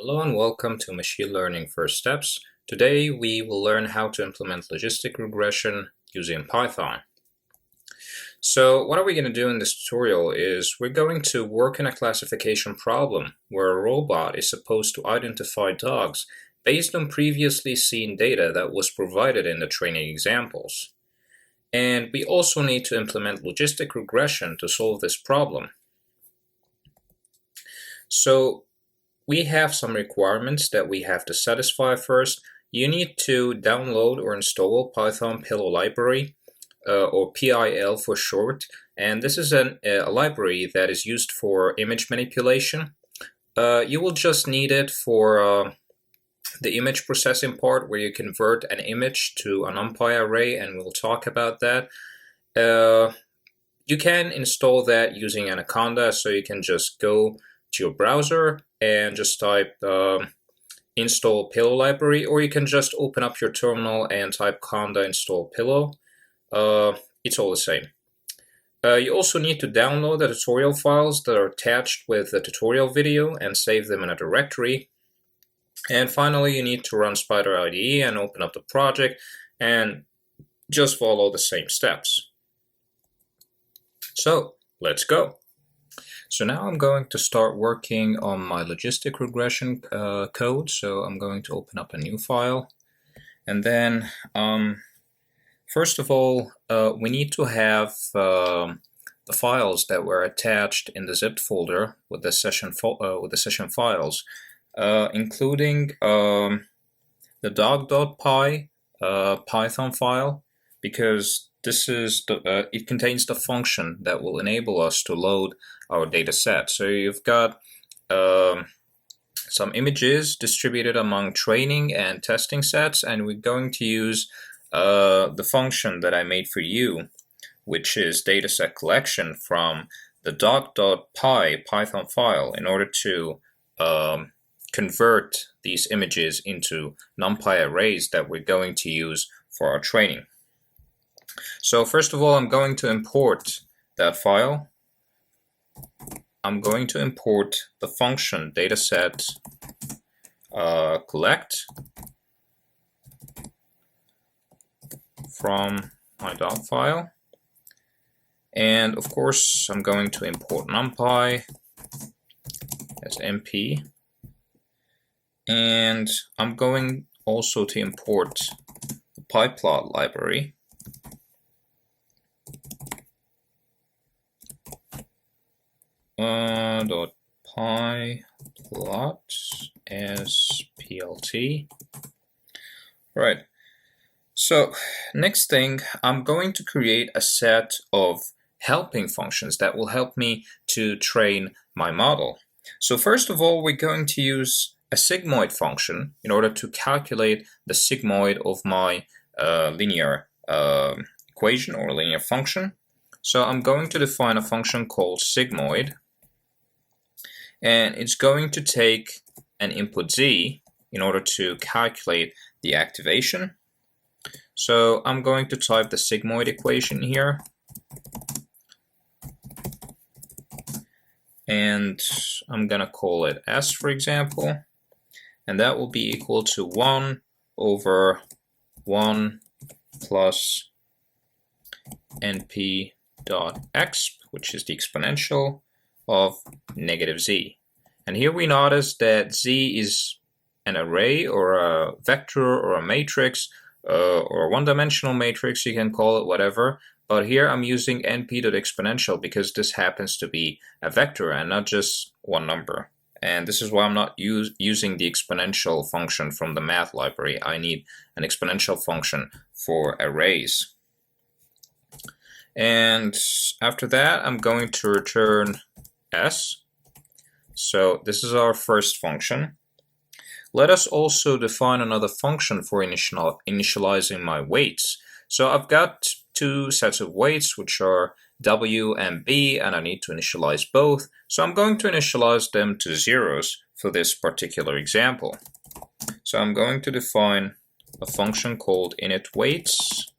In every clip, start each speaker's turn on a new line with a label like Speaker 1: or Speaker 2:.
Speaker 1: Hello and welcome to Machine Learning First Steps. Today we will learn how to implement logistic regression using Python. So what are we going to do in this tutorial is we're going to work in a classification problem where a robot is supposed to identify dogs based on previously seen data that was provided in the training examples. And we also need to implement logistic regression to solve this problem. So we have some requirements that we have to satisfy first. You need to download or install Python Pillow library, or PIL for short. And this is a library that is used for image manipulation. You will just need it for the image processing part, where you convert an image to an NumPy array, and we'll talk about that. You can install that using Anaconda, so you can just go to your browser and just type install pillow library, or you can just open up your terminal and type conda install pillow. It's all the same. You also need to download the tutorial files that are attached with the tutorial video and save them in a directory. And finally, you need to run Spider IDE and open up the project and just follow the same steps. So let's go. So now I'm going to start working on my logistic regression code. So I'm going to open up a new file. And then, first of all, we need to have the files that were attached in the zipped folder with the session files, including the dog.py Python file, because this is it contains the function that will enable us to load our data set. So you've got some images distributed among training and testing sets, and we're going to use the function that I made for you, which is dataset collection from the dog.py Python file, in order to convert these images into NumPy arrays that we're going to use for our training. So first of all, I'm going to import that file. I'm going to import the function dataset collect from my dog file. And of course, I'm going to import NumPy as np. And I'm going also to import the pyplot library. .pyplot as plt. Right. So next thing, I'm going to create a set of helping functions that will help me to train my model. So first of all, we're going to use a sigmoid function in order to calculate the sigmoid of my linear equation or linear function. So I'm going to define a function called sigmoid, and it's going to take an input z in order to calculate the activation. So I'm going to type the sigmoid equation here, and I'm going to call it s, for example, and that will be equal to 1 over 1 plus np dot exp, which is the exponential of negative z. And here we notice that z is an array or a vector or a matrix or a one-dimensional matrix, you can call it whatever. But here I'm using np.exponential because this happens to be a vector and not just one number. And this is why I'm not using the exponential function from the math library. I need an exponential function for arrays. And after that, I'm going to return s. So this is our first function. Let us also define another function for initializing my weights. So I've got two sets of weights, which are w and b, and I need to initialize both. So I'm going to initialize them to zeros for this particular example. So I'm going to define a function called initWeights,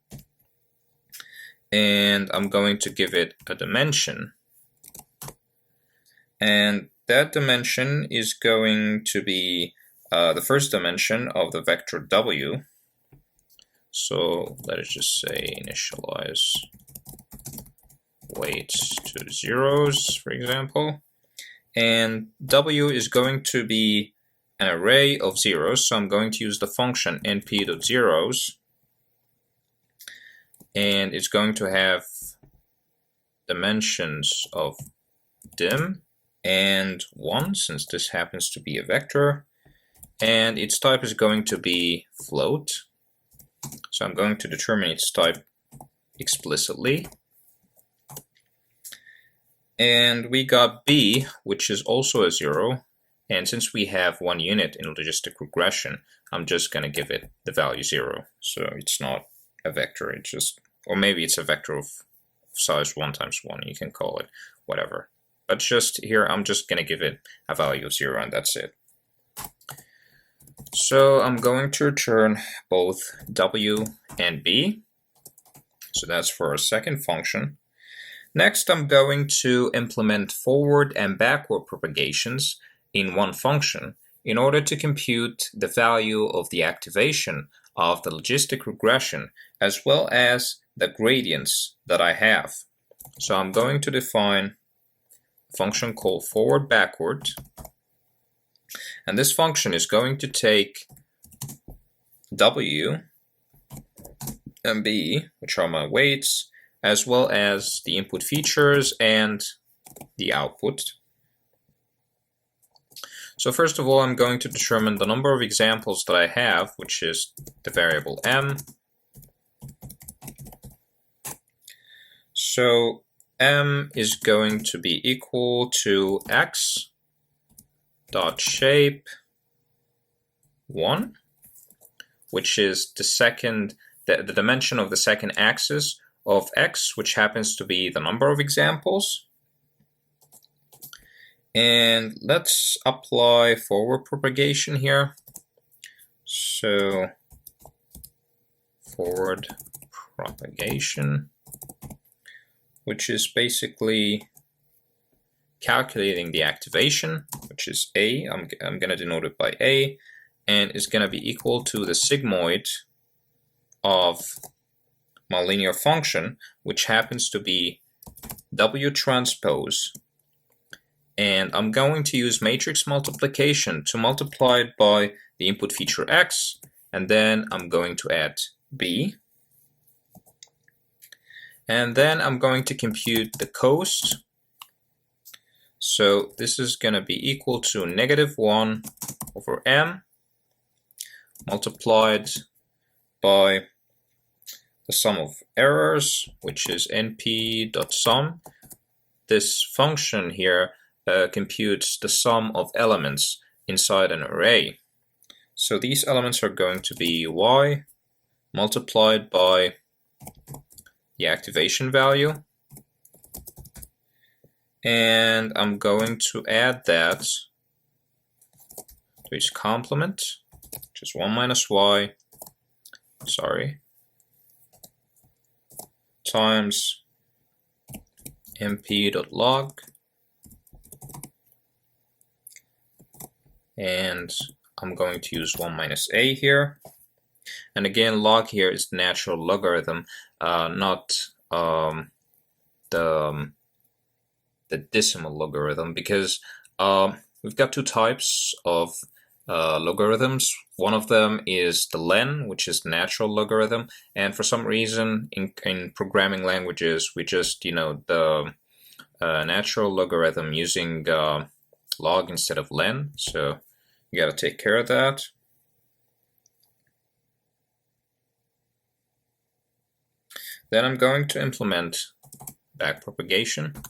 Speaker 1: and I'm going to give it a dimension. And that dimension is going to be the first dimension of the vector w. So let us just say initialize weight to zeros, for example. And w is going to be an array of zeros, so I'm going to use the function np.zeros, and it's going to have dimensions of dim and 1, since this happens to be a vector, and its type is going to be float. So I'm going to determine its type explicitly. And we got b, which is also a 0, and since we have 1 unit in logistic regression, I'm just going to give it the value 0. So it's not a vector, it's just, or maybe it's a vector of size 1 times 1, you can call it whatever. But just here, I'm just going to give it a value of 0, and that's it. So I'm going to return both w and b. So that's for our second function. Next, I'm going to implement forward and backward propagations in one function in order to compute the value of the activation of the logistic regression as well as the gradients that I have. So I'm going to define a function called forward backward, and this function is going to take w and b, which are my weights, as well as the input features and the output. So first of all, I'm going to determine the number of examples that I have, which is the variable m. So m is going to be equal to x dot shape 1, which is the dimension of the second axis of x, which happens to be the number of examples. And let's apply forward propagation here. So forward propagation, which is basically calculating the activation, which is a. I'm going to denote it by a, and is going to be equal to the sigmoid of my linear function, which happens to be W transpose. And I'm going to use matrix multiplication to multiply it by the input feature x, and then I'm going to add b. And then I'm going to compute the cost. So this is going to be equal to -1 over m multiplied by the sum of errors, which is np.sum. This function here computes the sum of elements inside an array. So these elements are going to be y multiplied by the activation value, and I'm going to add that to its complement, which is 1 minus y, times mp.log, and I'm going to use 1 minus a here. And again, log here is the natural logarithm, not the decimal logarithm, because we've got two types of logarithms. One of them is the len, which is the natural logarithm, and for some reason in programming languages we just denote the natural logarithm using log instead of len, so you got to take care of that. Then I'm going to implement backpropagation.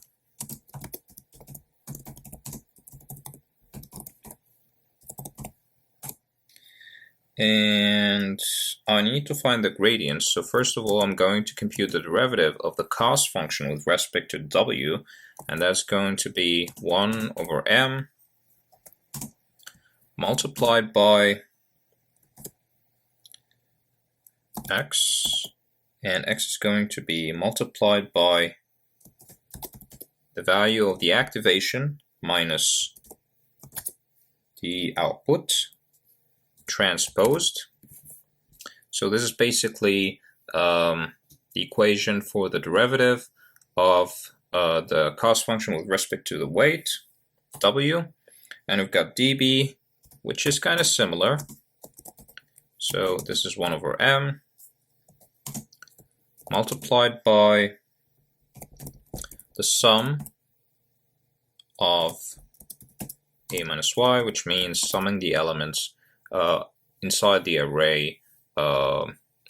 Speaker 1: And I need to find the gradients. So first of all, I'm going to compute the derivative of the cost function with respect to w, and that's going to be 1 over m multiplied by x, and x is going to be multiplied by the value of the activation minus the output. transposed. So this is basically the equation for the derivative of the cost function with respect to the weight, W, and we've got dB, which is kind of similar. So this is 1 over m multiplied by the sum of a minus y, which means summing the elements inside the array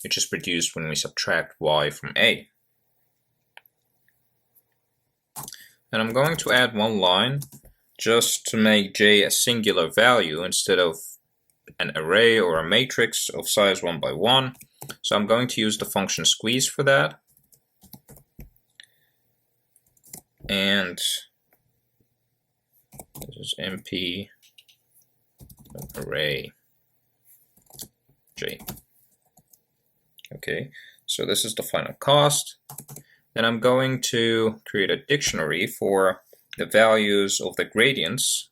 Speaker 1: which is produced when we subtract y from a. And I'm going to add one line just to make j a singular value instead of an array or a matrix of size 1 by 1. So I'm going to use the function squeeze for that. And this is mp array j. Okay, so this is the final cost. Then I'm going to create a dictionary for the values of the gradients.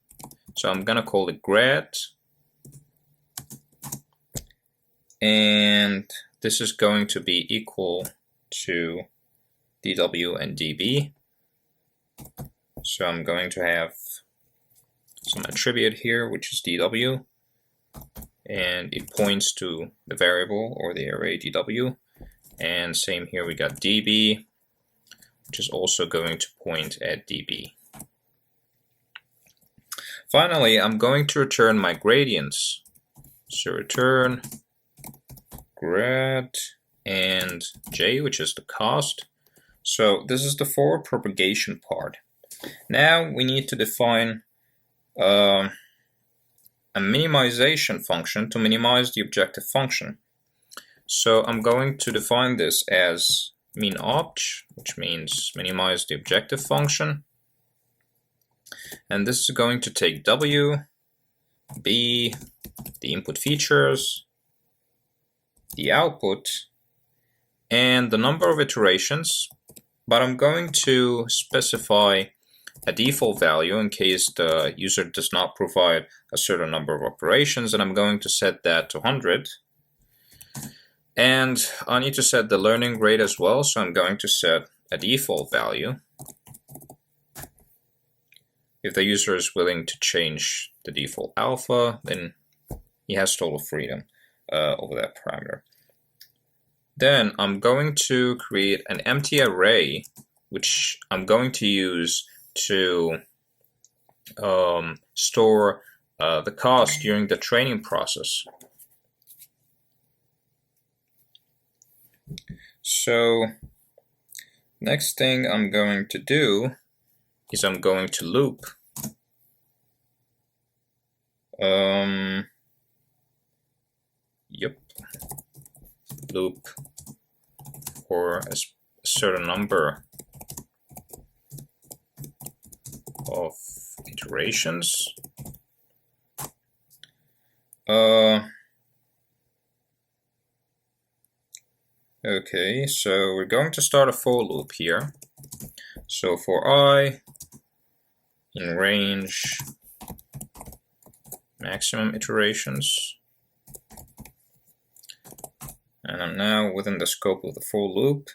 Speaker 1: So I'm going to call it grad. And this is going to be equal to dw and db. So I'm going to have some attribute here, which is dw, and it points to the variable or the array dw. And same here, we got db, which is also going to point at db. Finally, I'm going to return my gradients. So return grad and j, which is the cost. So this is the forward propagation part. Now we need to define a minimization function to minimize the objective function. So I'm going to define this as min_opt, which means minimize the objective function. And this is going to take w, b, the input features, the output, and the number of iterations. But I'm going to specify a default value in case the user does not provide a certain number of operations, and I'm going to set that to 100. And I need to set the learning rate as well, so I'm going to set a default value. If the user is willing to change the default alpha, then he has total freedom over that parameter. Then I'm going to create an empty array, which I'm going to use to store the cost during the training process. So next thing I'm going to do is I'm going to loop loop for a certain number of iterations. Okay, so we're going to start a for loop here. So for I in range maximum iterations, and I'm now within the scope of the for loop.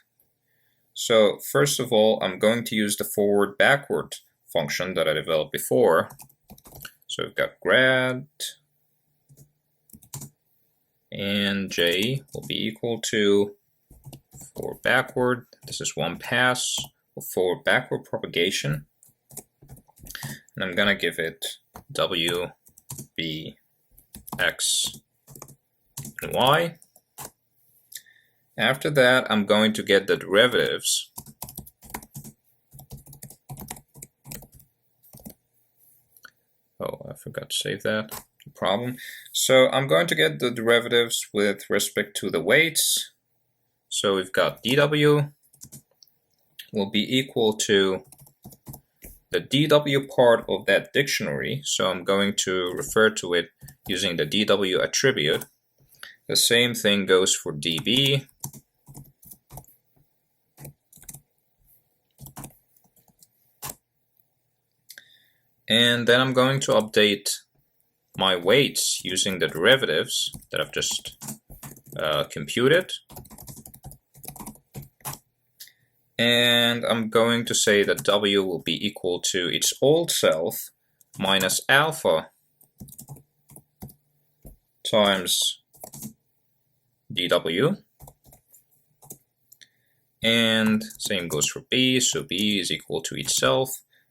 Speaker 1: So first of all, I'm going to use the forward-backward function that I developed before. So we've got grad and j will be equal to forward backward. This is one pass of forward backward propagation. And I'm gonna give it w, b, x, and y. After that, I'm going to get the derivatives. Oh, I forgot to save that. No problem. So I'm going to get the derivatives with respect to the weights. So we've got dw will be equal to the dw part of that dictionary. So I'm going to refer to it using the dw attribute. The same thing goes for db. And then I'm going to update my weights using the derivatives that I've just computed. And I'm going to say that W will be equal to its old self minus alpha times dW. And same goes for B, so B is equal to itself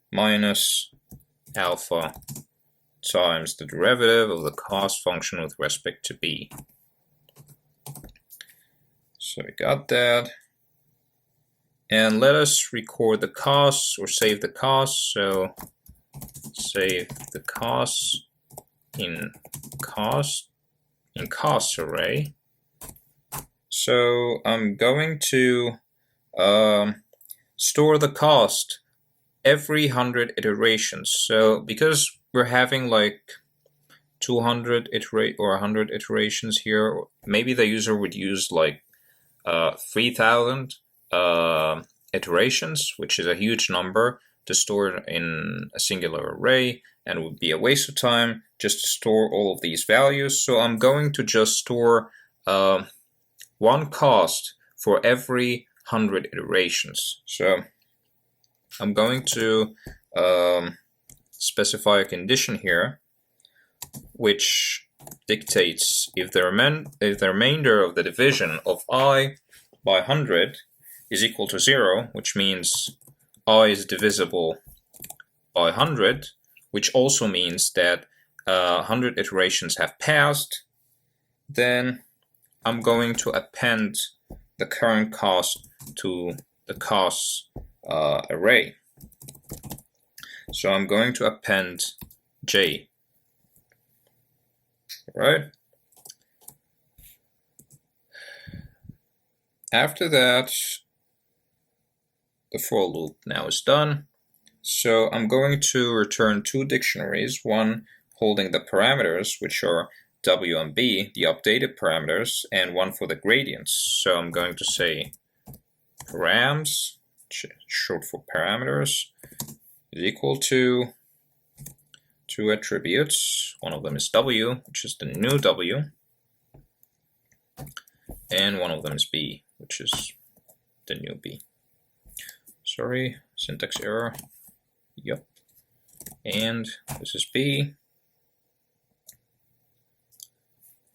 Speaker 1: minus alpha times the derivative of the cost function with respect to B. So we got that. And let us record the costs or save the costs. So save the costs in costs array. So I'm going to store the cost every 100 iterations. So because we're having like 200 or 100 iterations here, maybe the user would use like 3,000 iterations, which is a huge number to store in a singular array, and would be a waste of time just to store all of these values. So I'm going to just store one cost for every 100 iterations. So I'm going to specify a condition here which dictates if the remainder of the division of I by 100 is equal to 0, which means I is divisible by 100, which also means that 100 iterations have passed, then I'm going to append the current cost to the costs array. So I'm going to append J. Right? After that, the for loop now is done. So I'm going to return two dictionaries, one holding the parameters, which are W and B, the updated parameters, and one for the gradients. So I'm going to say params, short for parameters, is equal to two attributes. One of them is W, which is the new W, and one of them is B, which is the new B. Sorry, syntax error. Yep. And this is B.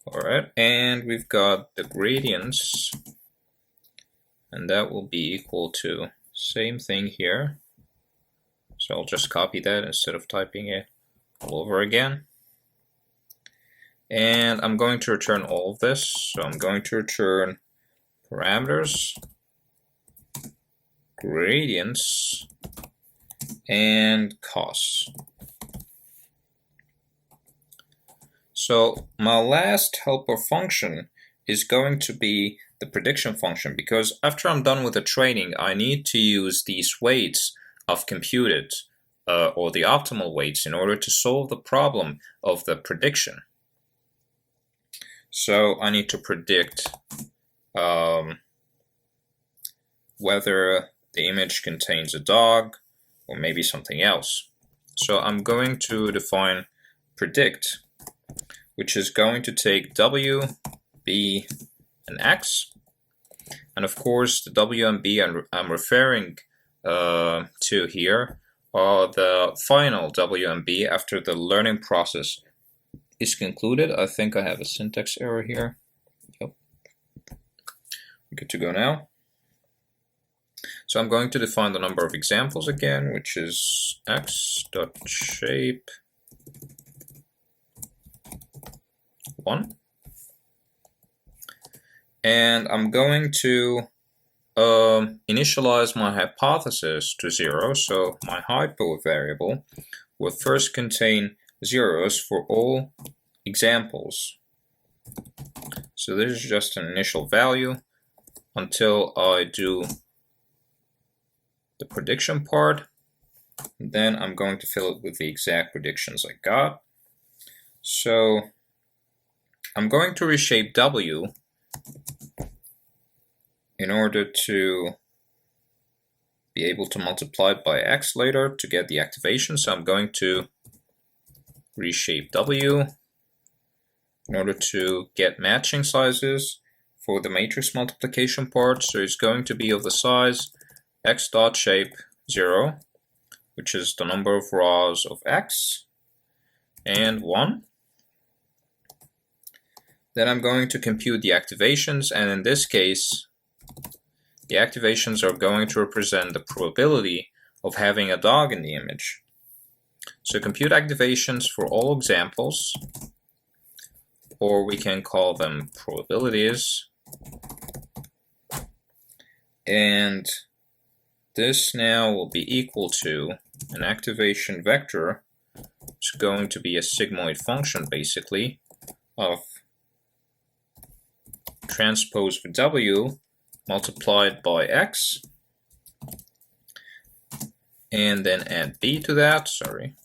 Speaker 1: Alright, and we've got the gradients, and that will be equal to same thing here. So I'll just copy that instead of typing it all over again. And I'm going to return all of this. So I'm going to return parameters, gradients, and costs. So my last helper function is going to be the prediction function, because after I'm done with the training, I need to use these weights I've computed, or the optimal weights, in order to solve the problem of the prediction. So I need to predict whether the image contains a dog or maybe something else. So I'm going to define predict, which is going to take W, B, and X. And of course, the W and B I'm referring to here are the final W and B after the learning process is concluded. I think I have a syntax error here. Yep. We're good to go now. So I'm going to define the number of examples again, which is x.shape 1. And I'm going to initialize my hypothesis to 0. So my hypo variable will first contain zeros for all examples. So this is just an initial value until I do the prediction part. Then I'm going to fill it with the exact predictions I got. So I'm going to reshape W in order to be able to multiply it by X later to get the activation. So I'm going to reshape W in order to get matching sizes for the matrix multiplication part. So it's going to be of the size x dot shape 0, which is the number of rows of x, and 1. Then I'm going to compute the activations, and in this case, the activations are going to represent the probability of having a dog in the image. So compute activations for all examples, or we can call them probabilities. And this now will be equal to an activation vector. It's going to be a sigmoid function, basically, of transpose for W multiplied by X, and then add B to that,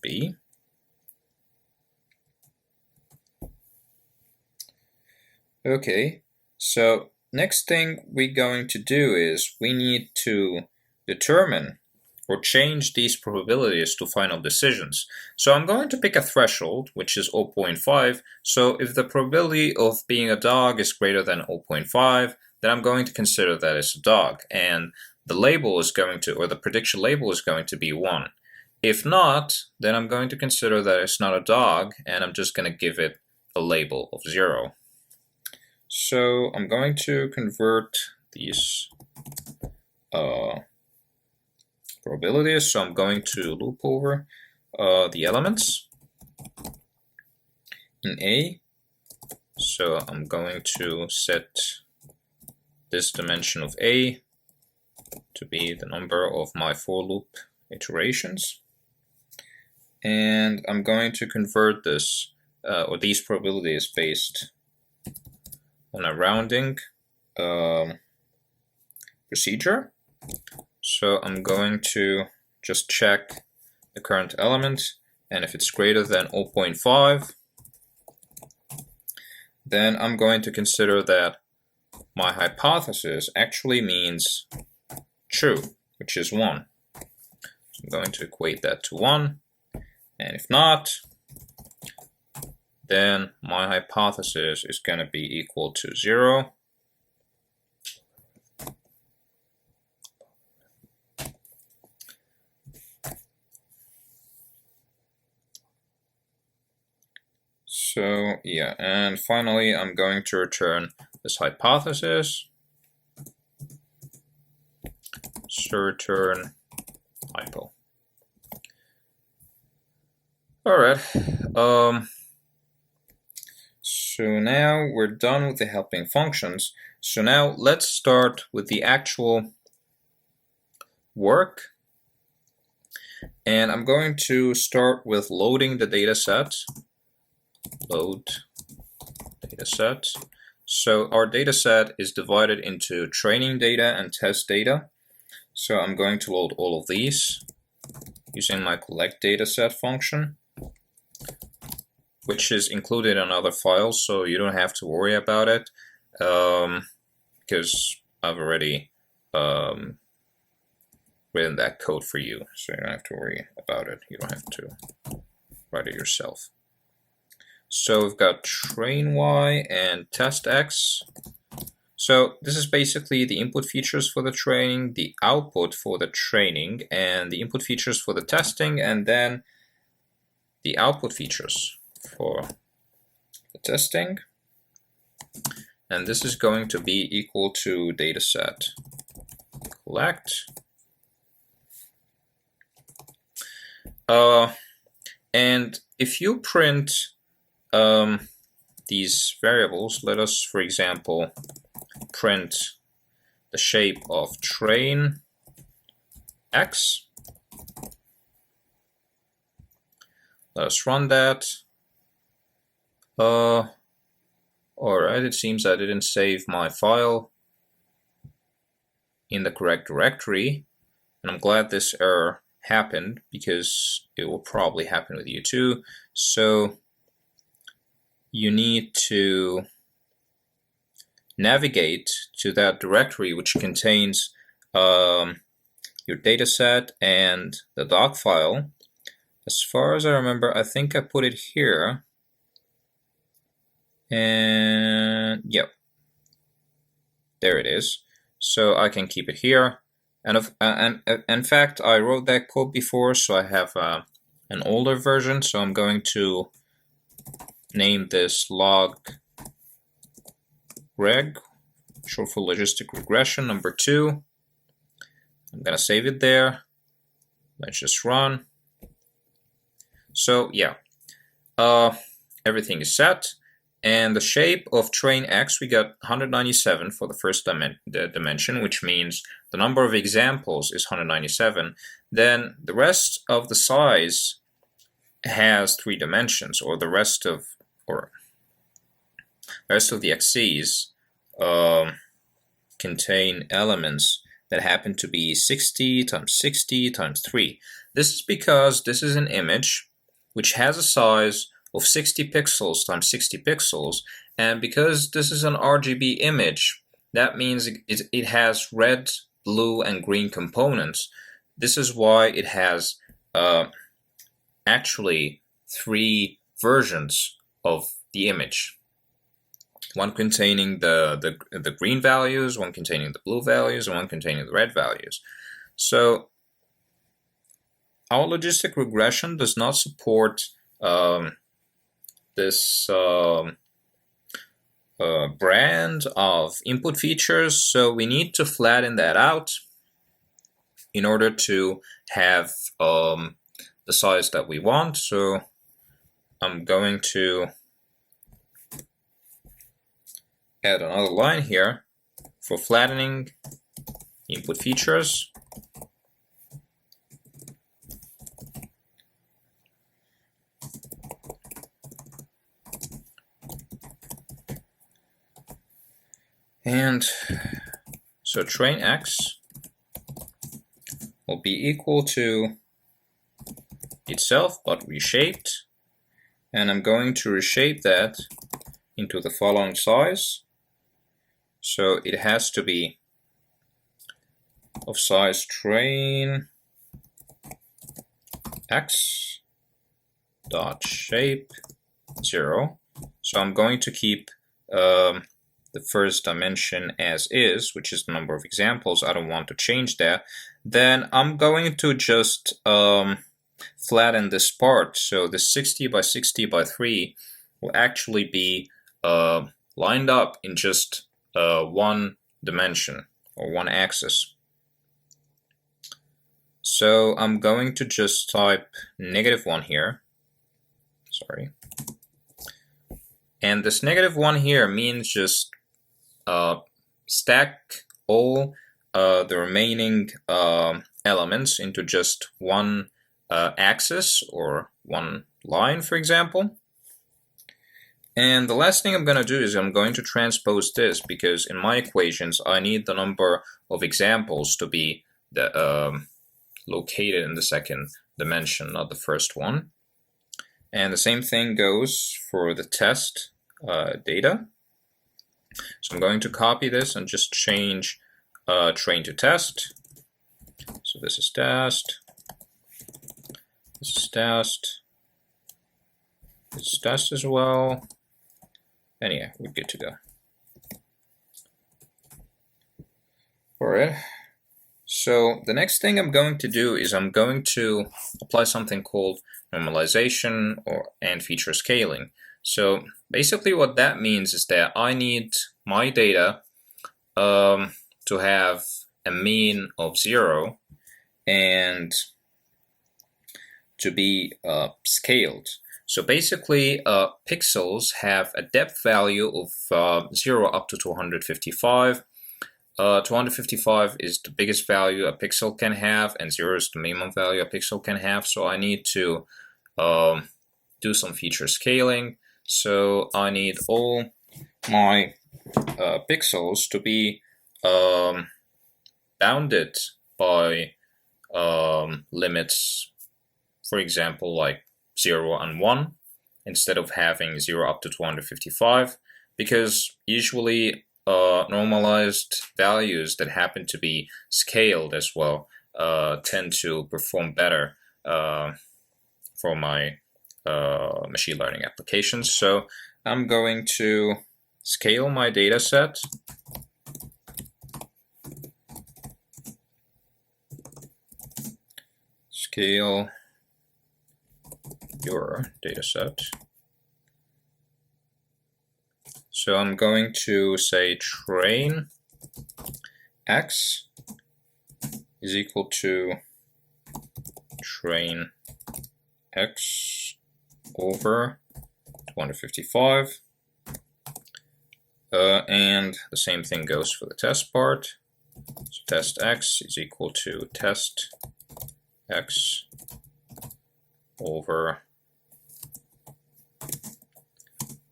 Speaker 1: B. Okay, so next thing we're going to do is we need to determine or change these probabilities to final decisions. So I'm going to pick a threshold, which is 0.5. So if the probability of being a dog is greater than 0.5, then I'm going to consider that it's a dog. And the label is going to, or the prediction label is going to be 1. If not, then I'm going to consider that it's not a dog, and I'm just going to give it a label of 0. So I'm going to convert these probabilities. So I'm going to loop over the elements in A. So I'm going to set this dimension of A to be the number of my for loop iterations. And I'm going to convert this or these probabilities based on a rounding procedure. So I'm going to just check the current element, and if it's greater than 0.5, then I'm going to consider that my hypothesis actually means true, which is 1. So I'm going to equate that to 1, and if not, then my hypothesis is going to be equal to 0. So yeah, and finally I'm going to return this hypothesis. So return hypo. Alright, so now we're done with the helping functions. So now let's start with the actual work. And I'm going to start with loading the data set. Load data set. So our data set is divided into training data and test data. So I'm going to load all of these using my collect dataset function, which is included in other files, so you don't have to worry about it because I've already written that code for you, so you don't have to worry about it. You don't have to write it yourself. So we've got train Y and test X. So this is basically the input features for the training, the output for the training, and the input features for the testing, and then the output features for the testing. And this is going to be equal to dataset collect. And if you print these variables, let us, for example, print the shape of train X. Let us run that. Alright, it seems I didn't save my file in the correct directory, and I'm glad this error happened because it will probably happen with you too. So you need to navigate to that directory which contains your dataset and the doc file. As far as I remember, I think I put it here. And yep, there it is. So I can keep it here. And in fact, I wrote that code before, so I have an older version. So I'm going to name this log reg, short for logistic regression number 2. I'm gonna save it there. Let's just run. So yeah, everything is set. And the shape of train X, we got 197 for the first dimension, which means the number of examples is 197. Then the rest of the size has 3 dimensions, or the rest of the axes contain elements that happen to be 60 times 60 times 3. This is because this is an image which has a size of 60 pixels times 60 pixels, and because this is an RGB image, that means it has red, blue, and green components. This is why it has actually 3 versions of the image. One containing the green values, one containing the blue values, and one containing the red values. So our logistic regression does not support this brand of input features, so we need to flatten that out in order to have the size that we want. So I'm going to add another line here for flattening input features. And so train X will be equal to itself but reshaped, and I'm going to reshape that into the following size. So it has to be of size train X dot shape 0. So I'm going to keep the first dimension as is, which is the number of examples. I don't want to change that. Then I'm going to just flatten this part. So the 60 by 60 by 3 will actually be lined up in just one dimension or one axis. So I'm going to just type -1 here. Sorry. And this -1 here means just stack all the remaining elements into just one axis or one line, for example. And the last thing I'm going to do is I'm going to transpose this, because in my equations I need the number of examples to be located in the second dimension, not the first one. And the same thing goes for the test data. So I'm going to copy this and just change train to test. So this is test, this is test, this is test as well. And yeah, we're good to go. Alright, so the next thing I'm going to do is I'm going to apply something called normalization and feature scaling. So basically what that means is that I need my data to have a mean of 0 and to be scaled. So basically pixels have a depth value of 0 up to 255. 255 is the biggest value a pixel can have, and 0 is the minimum value a pixel can have. So I need to do some feature scaling. So I need all my pixels to be bounded by limits, for example, like 0 and 1, instead of having 0 up to 255, because usually normalized values that happen to be scaled as well tend to perform better for my machine learning applications. So I'm going to scale my data set. Scale your data set. So I'm going to say train x is equal to train x over 255. And the same thing goes for the test part. So test x is equal to test x over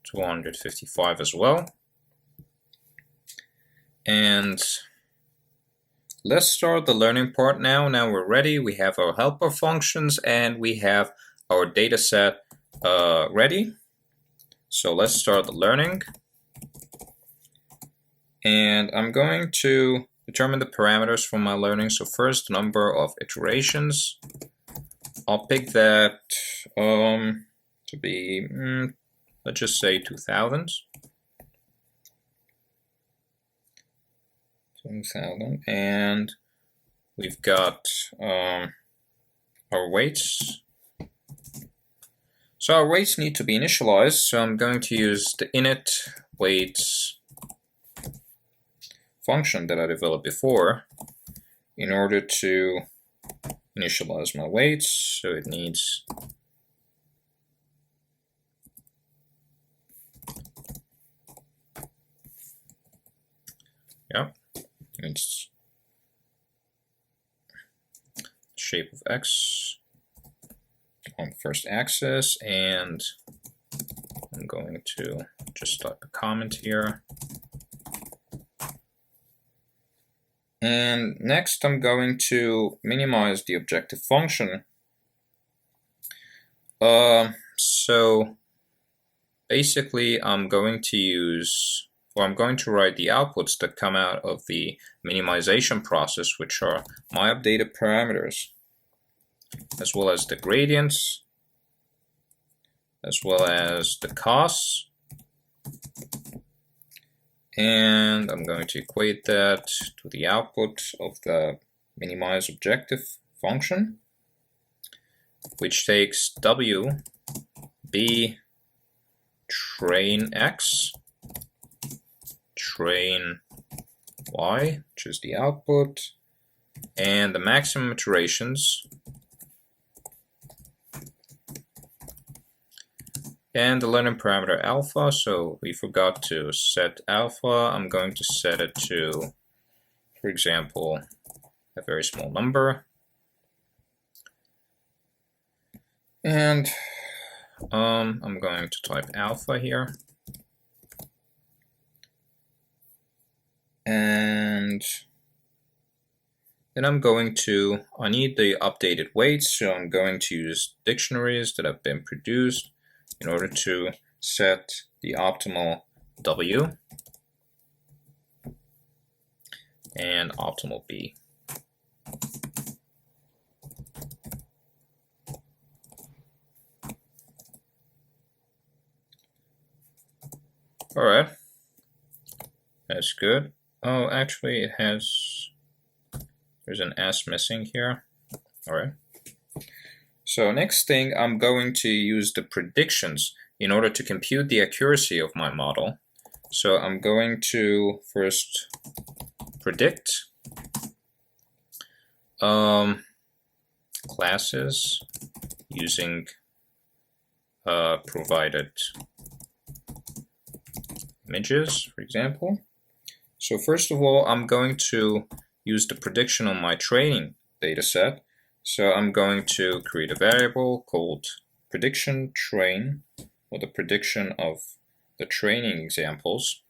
Speaker 1: 255 as well. And let's start the learning part now. Now we're ready. We have our helper functions and we have our data set ready. So let's start the learning. And I'm going to determine the parameters for my learning. So first, number of iterations. I'll pick that to be, let's just say 2000. 2000. And we've got our weights. So our weights need to be initialized. So I'm going to use the init weights function that I developed before in order to initialize my weights. So it needs it's shape of x on first axis, and I'm going to just type a comment here. And next I'm going to minimize the objective function. So basically I'm going to write the outputs that come out of the minimization process, which are my updated parameters, as well as the gradients, as well as the costs. And I'm going to equate that to the output of the minimize objective function, which takes w, b, train x, train y, which is the output, and the maximum iterations, and the learning parameter alpha. So we forgot to set alpha. I'm going to set it to, for example, a very small number. And I'm going to type alpha here. And then I need the updated weights, so I'm going to use dictionaries that have been produced in order to set the optimal W and optimal B. All right, that's good. Oh, actually there's an S missing here. All right. So next thing, I'm going to use the predictions in order to compute the accuracy of my model. So I'm going to first predict classes using provided images, for example. So first of all, I'm going to use the prediction on my training data set. So I'm going to create a variable called prediction train, or the prediction of the training examples.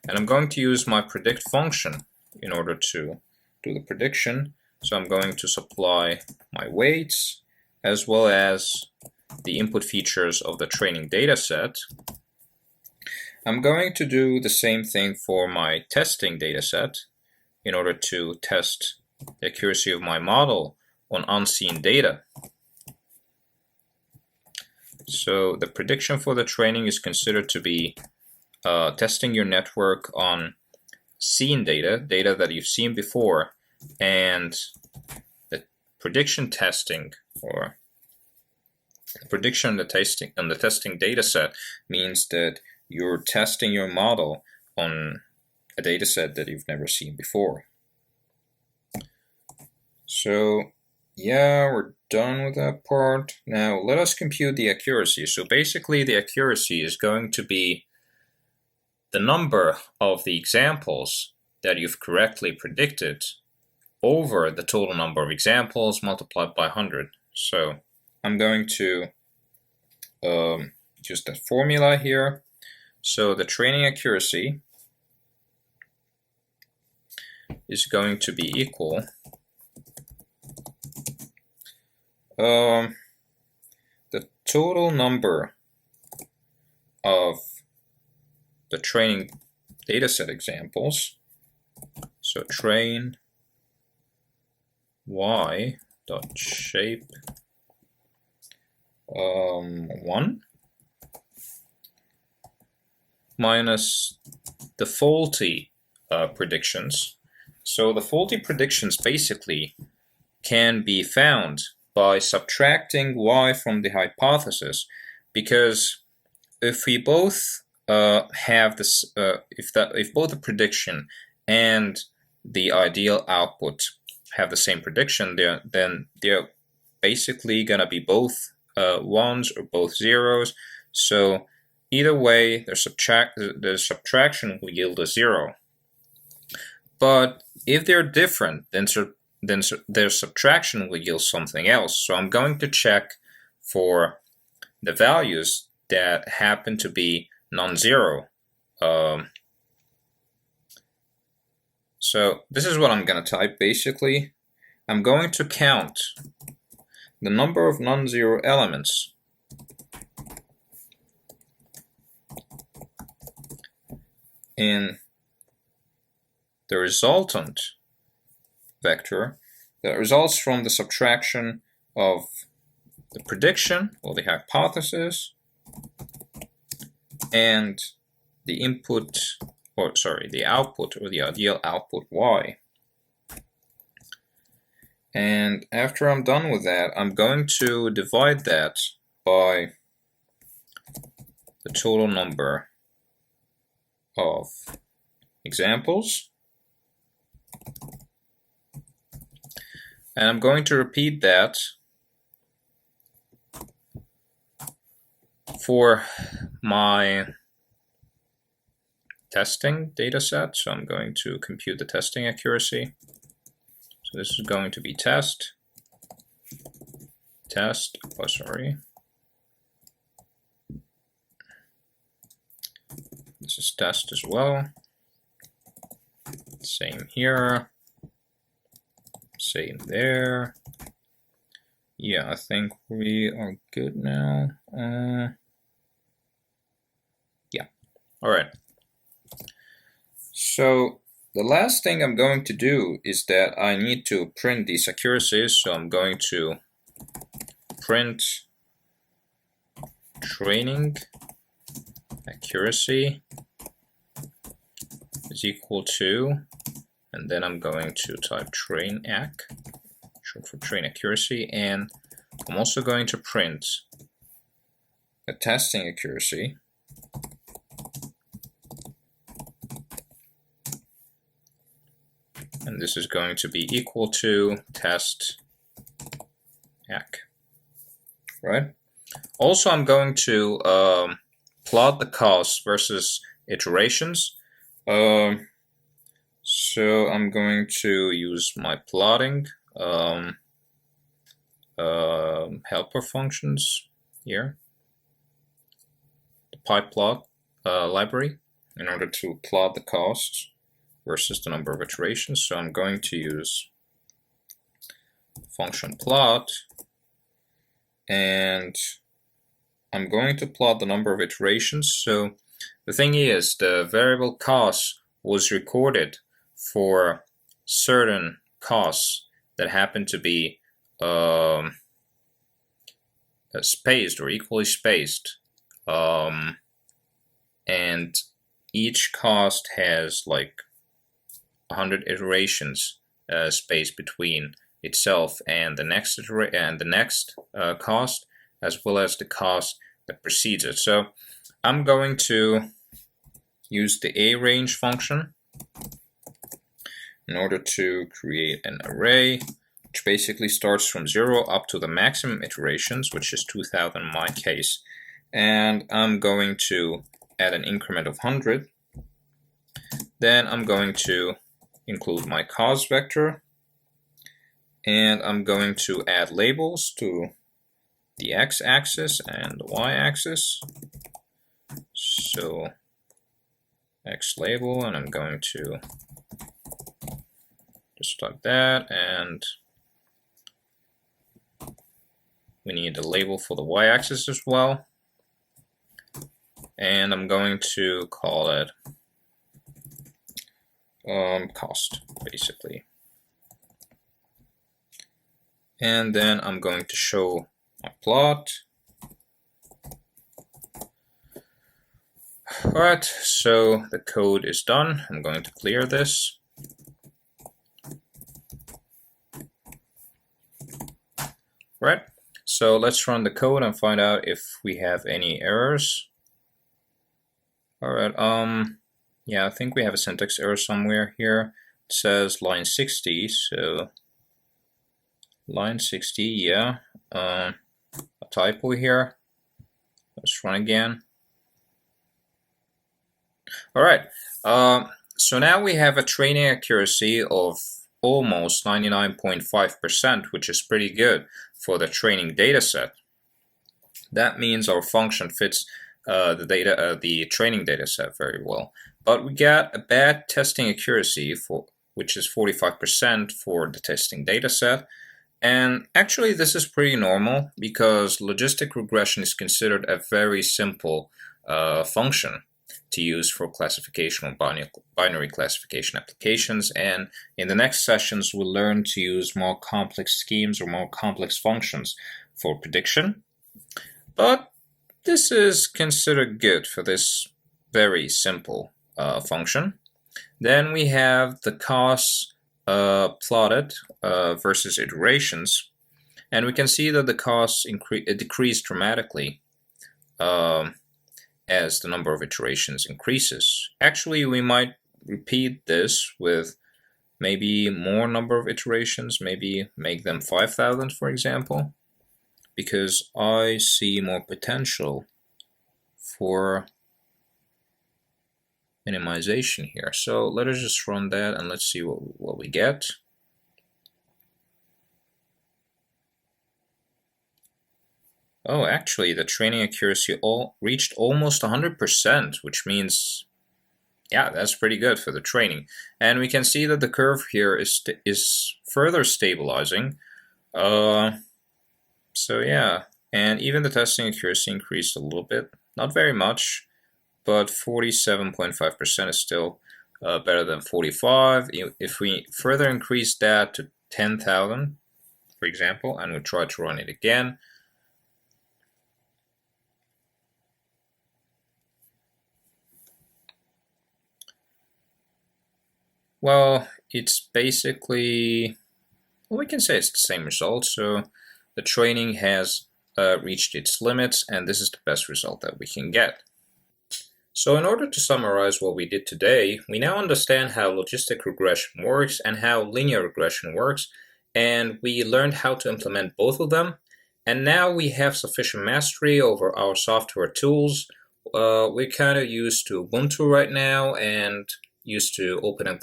Speaker 1: And I'm going to use my predict function in order to do the prediction. So I'm going to supply my weights as well as the input features of the training data set. I'm going to do the same thing for my testing data set in order to test the accuracy of my model on unseen data. So the prediction for the training is considered to be testing your network on seen data that you've seen before, and the prediction testing, or the prediction on the testing data set, means that you're testing your model on a data set that you've never seen before. So yeah, we're done with that part. Now let us compute the accuracy. So basically the accuracy is going to be the number of the examples that you've correctly predicted over the total number of examples multiplied by 100. So I'm going to use that formula here. So the training accuracy is going to be equal the total number of the training dataset examples. So train y dot shape 1 minus the faulty predictions. So the faulty predictions basically can be found by subtracting y from the hypothesis, because if we both have this, if both the prediction and the ideal output have the same prediction, then they're basically gonna be both ones or both zeros. So either way, the subtraction will yield a 0. But if they're different, then their subtraction will yield something else. So I'm going to check for the values that happen to be non-zero. So this is what I'm going to type. Basically, I'm going to count the number of non-zero elements in the resultant vector that results from the subtraction of the prediction or the hypothesis and the input, or sorry, the output or the ideal output y. And after I'm done with that, I'm going to divide that by the total number of examples. And I'm going to repeat that for my testing data set. So I'm going to compute the testing accuracy. So this is going to be test, oh sorry. This is test as well. Same here. Same there. Yeah, I think we are good now. Yeah, all right. So the last thing I'm going to do is that I need to print these accuracies. So I'm going to print training accuracy is equal to, and then I'm going to type train acc, short for train accuracy, and I'm also going to print the testing accuracy. And this is going to be equal to test acc, right? Also, I'm going to plot the costs versus iterations. So I'm going to use my plotting helper functions here, the pyplot library, in order to plot the costs versus the number of iterations. So I'm going to use function plot, and I'm going to plot the number of iterations. So the thing is, the variable cost was recorded for certain costs that happen to be spaced or equally spaced, and each cost has like 100 iterations spaced between itself and the next cost, as well as the cost that precedes it. So I'm going to use the aRange function in order to create an array, which basically starts from 0 up to the maximum iterations, which is 2000 in my case. And I'm going to add an increment of 100. Then I'm going to include my cost vector, and I'm going to add labels to the x-axis and the y-axis. So x label, and I'm going to just like that, and we need a label for the y-axis as well, and I'm going to call it cost, basically. And then I'm going to show my plot. Alright, so the code is done. I'm going to clear this. Right, so let's run the code and find out if we have any errors. Alright, yeah, I think we have a syntax error somewhere here. It says line 60, so line 60, yeah. A typo here. Let's run again. Alright, so now we have a training accuracy of almost 99.5%, which is pretty good for the training data set. That means our function fits the training data set very well. But we got a bad testing accuracy, which is 45% for the testing data set. And actually this is pretty normal because logistic regression is considered a very simple function to use for classification or binary classification applications. And in the next sessions we'll learn to use more complex schemes or more complex functions for prediction. But this is considered good for this very simple function. Then we have the costs plotted versus iterations, and we can see that the costs decrease dramatically as the number of iterations increases. Actually, we might repeat this with maybe more number of iterations, maybe make them 5,000 for example, because I see more potential for minimization here. So let us just run that and let's see what we get. Oh, actually the training accuracy reached almost 100%, which means, yeah, that's pretty good for the training. And we can see that the curve here is further stabilizing. So yeah, and even the testing accuracy increased a little bit, not very much, but 47.5% is still better than 45. If we further increase that to 10,000, for example, and we try to run it again, well, it's basically, well, we can say it's the same result. So the training has reached its limits, and this is the best result that we can get. So in order to summarize what we did today, we now understand how logistic regression works and how linear regression works, and we learned how to implement both of them. And now we have sufficient mastery over our software tools. We're kind of used to Ubuntu right now and used to opening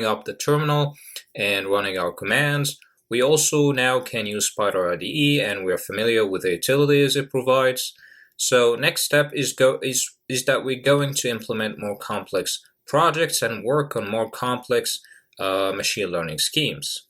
Speaker 1: up the terminal and running our commands. We also now can use Spider IDE, and we're familiar with the utilities it provides. So next step is that we're going to implement more complex projects and work on more complex machine learning schemes.